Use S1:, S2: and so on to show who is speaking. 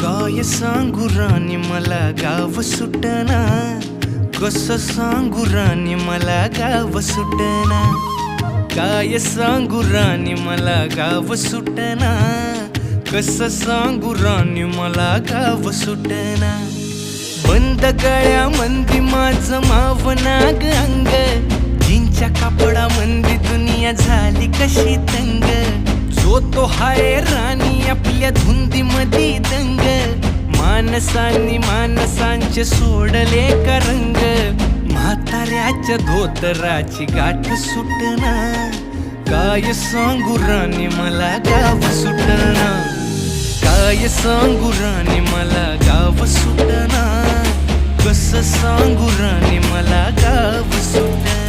S1: काय सांगू राणी मला गाव सुटना, कसं सांगू राणी मला गाव सुटना. काय सांगू राणी मला गाव सुटना, कसं सांगू राणी मला गाव सुटना. बंद गळ्यामंदी माझं मावनाग अंग, जीनच्या कापडामंदी दुनिया झाली कशी तंग. जो तो हाय राणी आपल्या धुंदीमधी दंग, माणसांनी माणसांचे सोडले का रंग. म्हाताऱ्याच्या धोतराची गाठ सुटना, काय सांगू राणी मला गाव सुटना. काय सांगू राणी मला गाव सुटना, कसं सांगू राणी मला गाव सुटना.